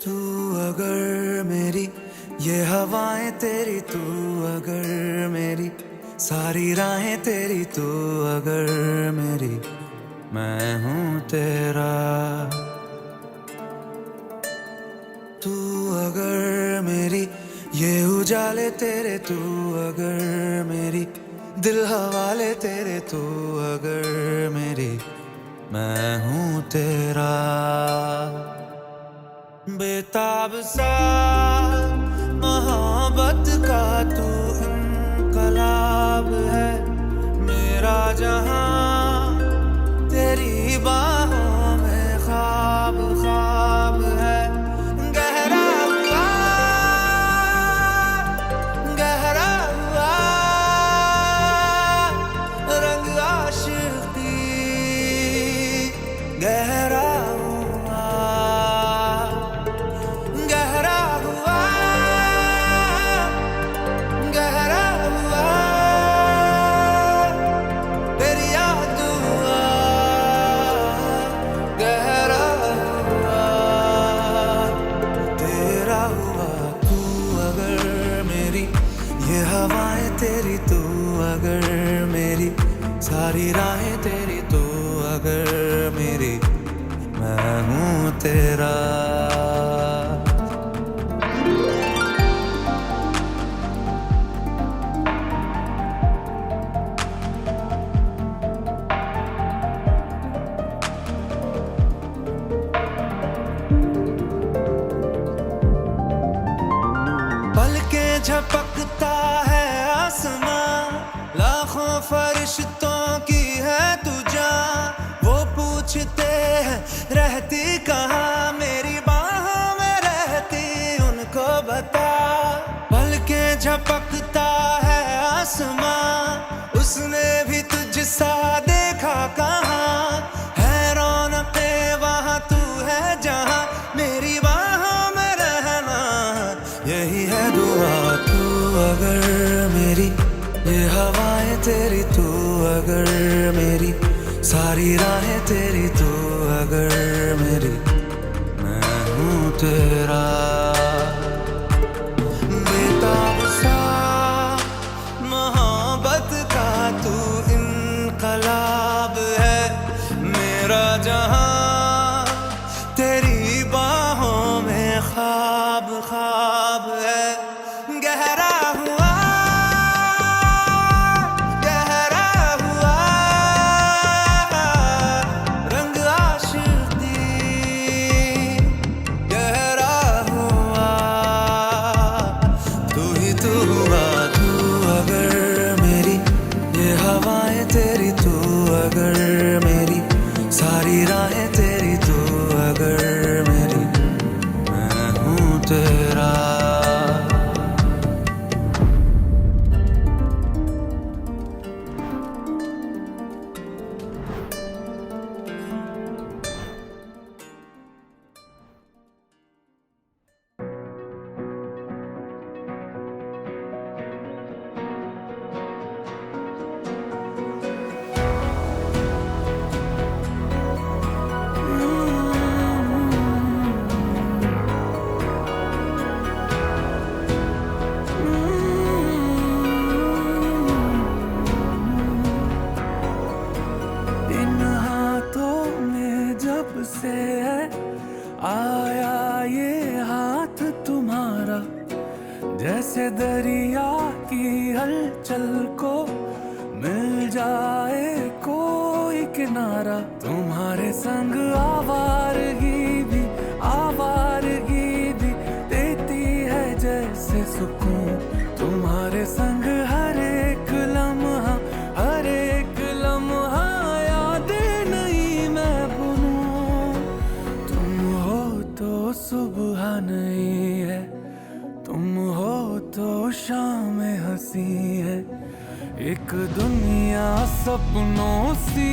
तू अगर मेरी ये हवाएं तेरी, तू अगर मेरी सारी राहें तेरी, तू अगर मेरी मैं हूँ तेरा। तू अगर मेरी ये उजाले तेरे, तू अगर मेरी दिल हवाले तेरे, तू अगर मेरी मैं हूँ तेरा। बेताब सा मोहब्बत का तू इनकलाब है, मेरा जहां तेरी बाहों में ख्वाब ख्वाब है। गहरा हुआ गहरा हुआ रंग आशिकी, गहरा हुआ गहरा हुआ गहरा हुआ तेरी याद हुआ गहरा हुआ तेरा हुआ। तू अगर मेरी ये हवाएं तेरी, तू अगर मेरी सारी राहें तेरी, तू अगर मेरी मैं हूँ तेरा। पलकें झपकता है आसमां, लाखों फरिश्तों की है तू जान। वो पूछते हैं रहती कहाँ, मेरी बाहों में रहती उनको बता। पलकें झपकता है आसमां, उसने भी तुझसा देखा कहाँ। है रौनके वहाँ तू है जहाँ, मेरी बाहों में रहना यही है दुआ। तू अगर मेरी ये हवाएं तेरी, तू अगर मेरी सारी राहें तेरी, तू अगर मेरी मैं हूँ तेरा। बेताब सा मोहब्बत का तू इनकलाब है, मेरा जहां तेरी बाहों में ख्वाब ख्वाब है। गहरा हुआ गहरा हुआ रंग आशिकी, गहरा हुआ तू ही तू हुआ। तू अगर मेरी ये हवाएं तेरी, तू अगर मेरी सारी राहें तेरी, तू अगर मेरी मैं हूँ तेरा। इन हाथों में जब से है आया ये हाथ तुम्हारा, जैसे दरिया की हलचल को मिल जाए कोई किनारा। तुम्हारे संग आवारगी भी देती है जैसे सुकून। तुम्हारे संग हर एक लम्हा यादें नहीं मैं भूलूं। तुम हो तो सुबह नहीं है, तुम हो तो शाम हंसी है। एक दुनिया सपनों सी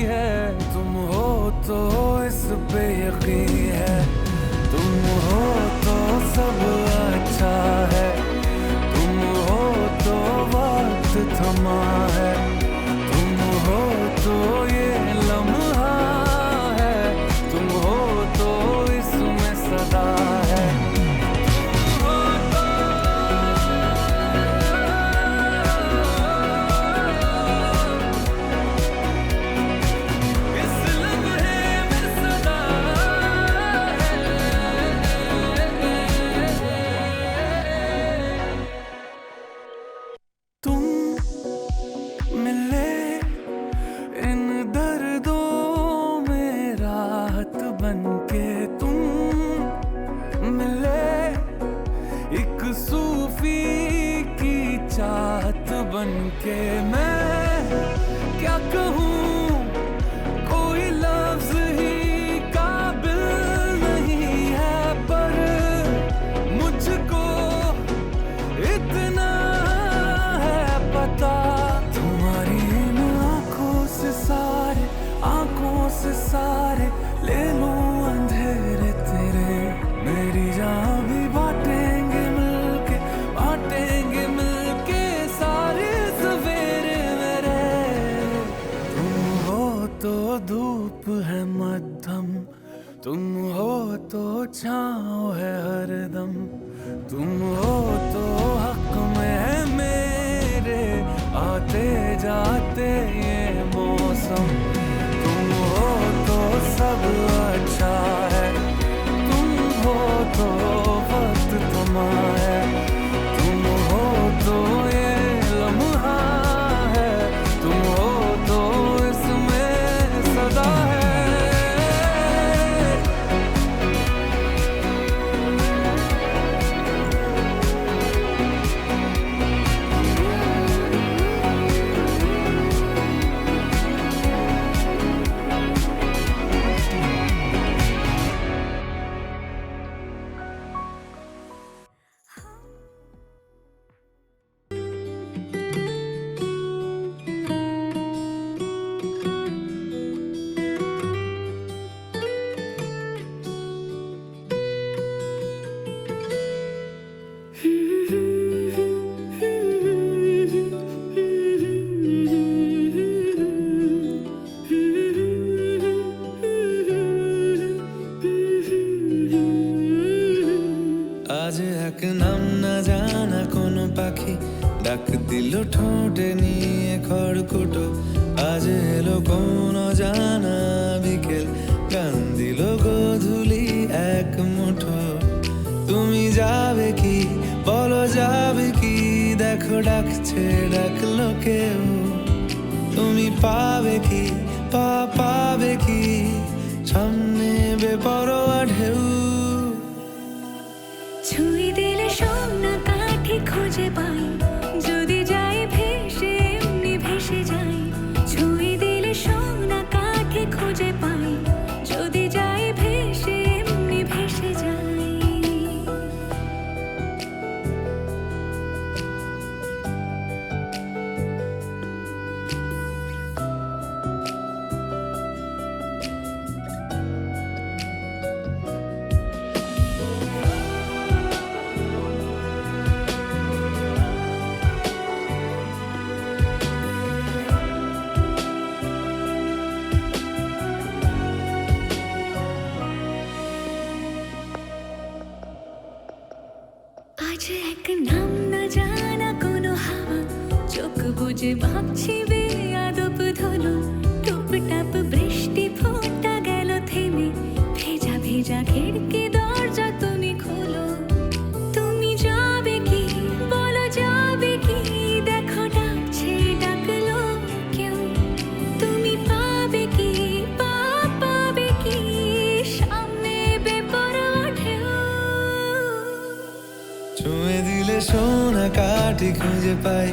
है, तुम हो तो इस पे यकीन है। तुम हो तो सब अच्छा है, तुम हो तो वक्त थमा है। तुम हो तो ये लम्हा है, तुम हो तो इसमें सदा है मध्यम, तुम हो तो छाँव है हरदम, तुम हो तो हक में है मेरे आते जाते ये मौसम, तुम हो तो सब अच्छा है, तुम हो तो वक्त थमा है, तुम हो तो ये लम्हा है, तुम हो तो इसमें सदा है। আজ এক নাম না জানা কোনো পাখি ডাক দিল ঠোঁটে নিয়ে খড়কুটো, আজ এলো কোন জানা বিকেল গান দিল গোধূলি এক মুঠো। তুমি যাবে কি বলো যাবে কি, দেখো ডাকছে ডাকলো কেউ, তুমি পাবে কি পাবে কি সামনে বেপরোয়া ঢেউ। ছুঁই দিলে সোনা কাঠি খুঁজে পাই, যদি যাই ভেসে এমনি ভেসে যাই। ছুঁই দিলে সোনা কাঠি খুঁজে পাই, যদি যাই ভেসে এমনি ভেসে যাই। আজ এক নাম না জানা কোনো হাওয়া, চোখ বুজে ভাবছি বেয়াদব ধলো, টুপটাপ বৃষ্টি ফোঁটা গেল থেমে, ভেজা ভেজা খিড়কি দরজা তুমি খোলো। তুমি যাবে কি বলো যাবে কি, দেখো ডাকছে ডাকলো কেউ, তুমি পাবে কি পাবে কি সামনে বেপরোয়া ঢেউ। ছুঁয়ে দিলে সোনা কাঠি খুঁজে পাই,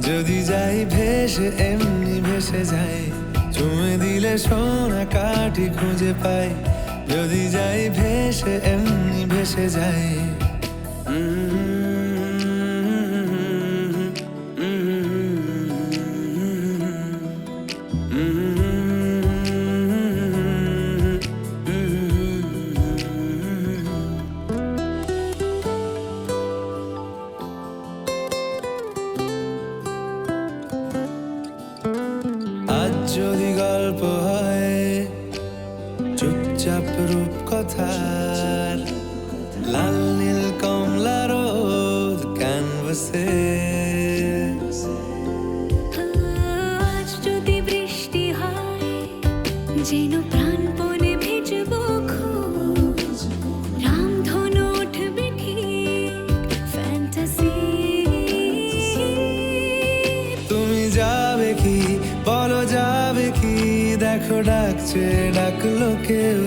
যদি যাই ভেসে এমনি ভেসে যাই। ছুঁয়ে দিলে সোনা কাঠি খুঁজে পাই, যদি যাই ভেসে এমনি ভেসে যাই। আজ যদি গল্প হয় চুপচাপ রূপকথার, লাল নীল কমলা রোদ ক্যানভাসে। আজ যদি বৃষ্টি হয় যেন প্রাণপণে ভিজবো খুব, রামধনু উঠবে ঠিক ফ্যান্টাসি। তুমি যাবে কি বলো যাবে কি, দেখো ডাকছে ডাকলো কেউ,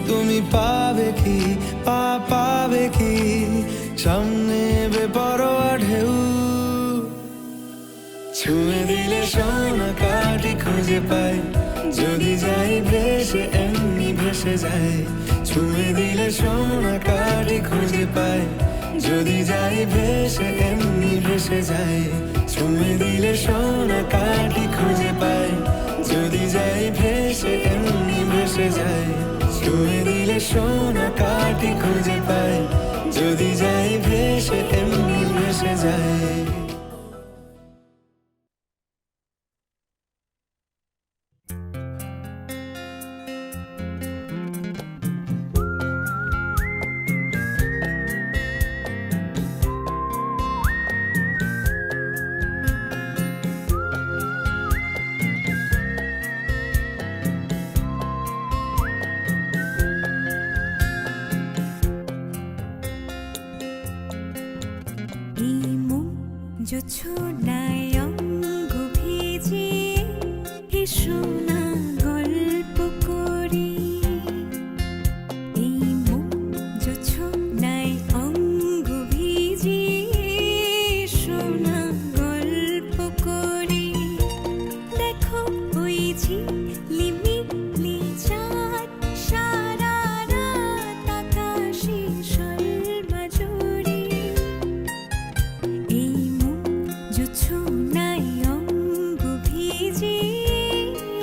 তুমি পাবে কি পাবে কি সামনে বেপরোয়া ঢেউ। ছুঁয়ে দিলে সোনা কাঠি খুঁজে পাই, যদি যাই ভেসে এমনি ভেসে যাই। ছুঁয়ে দিলে সোনা কাঠি খুঁজে পাই, যদি যাই ভেসে এমনি ভেসে যাই। ছুঁয়ে দিলে সোনা কাঠি খুঁজে পাই, যদি যাই ভেসে এমনি ভেসে যাই। ছুঁয়ে দিলে সোনা কাঠি খুঁজে পাই, যদি যাই ভেসে এমনি ভেসে যাই। জোছনায় অঙ্গ ভিজিয়ে এসো না গল্প করি। এই মন জোছনায় অঙ্গ ভিজিয়ে এসো না গল্প করি। দেখো ওই ঝিলিমিলি চাঁদ সারা রাত আকাশে সর্বজুড়ে। এই মন জোছনায় অঙ্গ ভিজিয়ে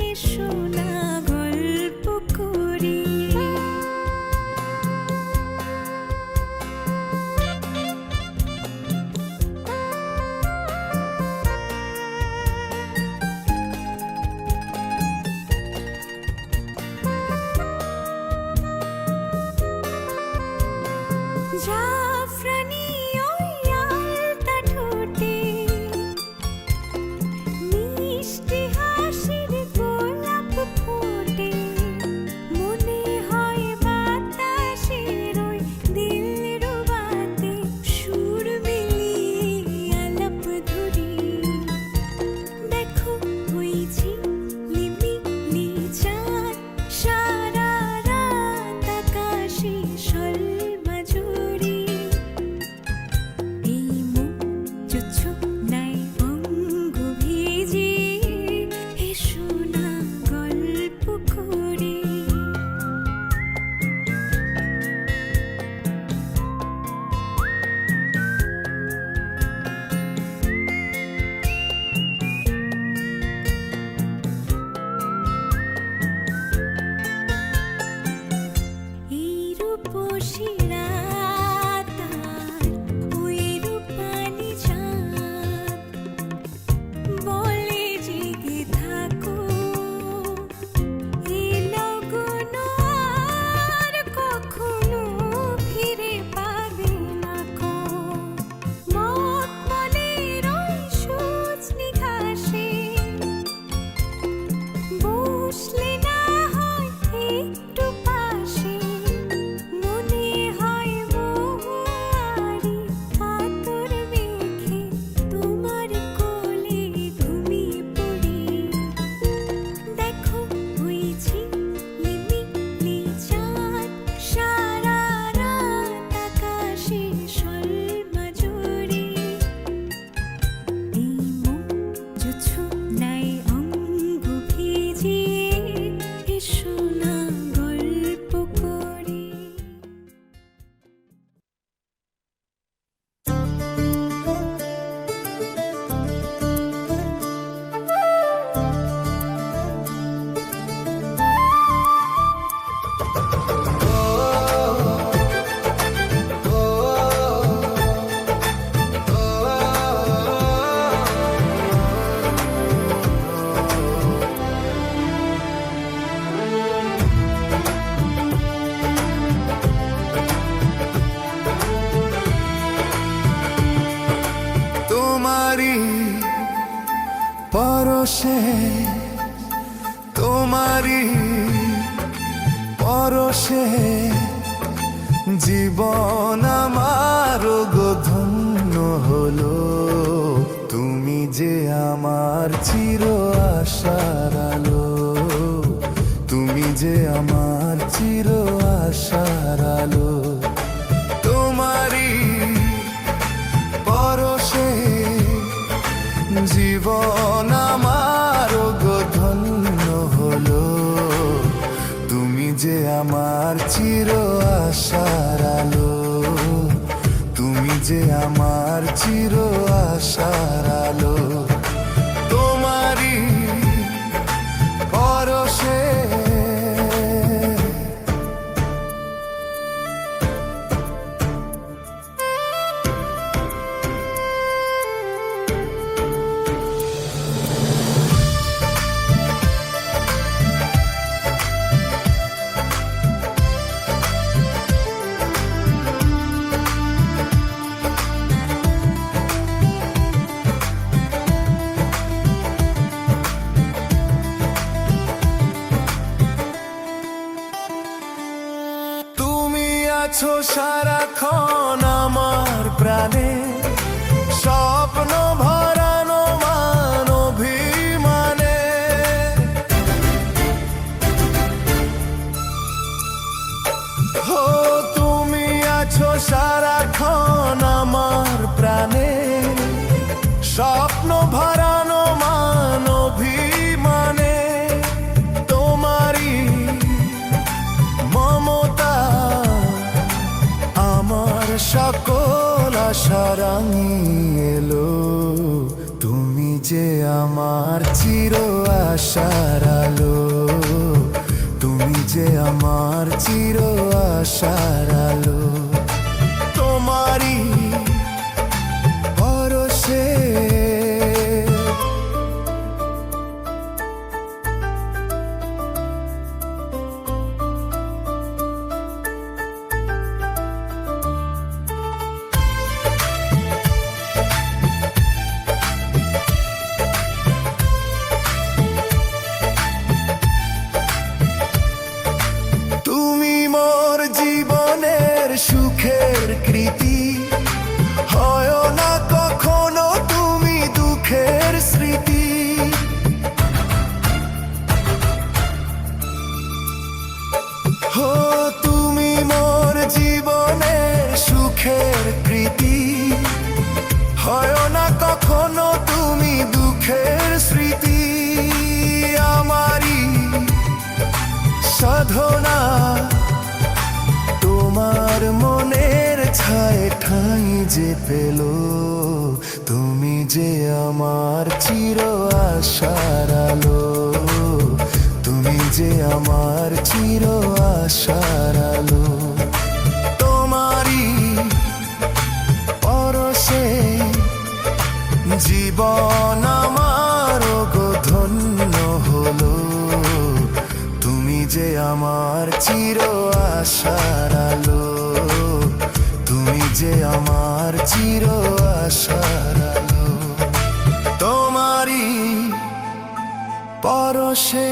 এসো না গল্প করি। জাফরানি ওই আলতা ঠোঁটে মিষ্টি হাসির গোলাপ ফোটে। মনে হয় বাতাসের ওই দিলরুবাতে সুর মিলিয়ে আলাপ ধরি। দেখো ওই ঝিলিমিলি চাঁদ সারা রাত আকাশে সর্বজুড়ে। এই মন জোছনায় অঙ্গ ভিজিয়ে এসো না গল্প করি। এই রূপসী রাত আর ওই রূপালি চাঁদ বলে জেগে থাকো। এই লগন আর কখনো ফিরে পাবে না কো। মখমলের ওই সজনি ঘাসে বসলে না হয় একটু পাশে। মনে হয় মহুয়ারি আতর মেখে তোমার কোলে ঘুমিয়ে পড়ি। দেখো ওই ঝিলিমিলি চাঁদ সারা রাত আকাশে সর্বজুড়ে। এই মন জোছনায় অঙ্গ ভিজিয়ে এসো না গল্প করি। তোমারি পরশে তোমারি পরশে জীবন আমার গো ধন্য হলো। তুমি যে আমার চির আশার আলো। তুমি যে আমার চির আশার আলো। তোমারি পরশে জীবন আমার গো ধন্য হলো। তুমি যে আমার চির আশার আলো। তুমি যে আমার চির আশার আলো। তোমারি পরশে আছো সারাক্ষণ আমার প্রাণে স্বপ্ন স্বপ্ন ভরানো মানভিমানে তোমারই মমতা আমার সকল আশা রাঙিয়ে এলো। তুমি যে আমার চির আশার আলো, তুমি যে আমার চির আশার আলো। তোমারই পরশে সুখের কৃতি, হয় না কখনো তুমি দুঃখের স্মৃতি। হো তুমি মোর জীবনের সুখের কৃতি, হয় না কখনো তুমি দুঃখের স্মৃতি। আমারই সাধনা তোমার মনের ছায় ঠাঁই যে পেল। তুমি যে আমার চির আশার আলো, তুমি যে আমার চির আশার আলো। তোমারই পরশে জীবন আমার গো ধন্য হলো। তুমি যে আমার চির আশার আলো, তুমি যে আমার চির আশার আলো। তোমারই পরশে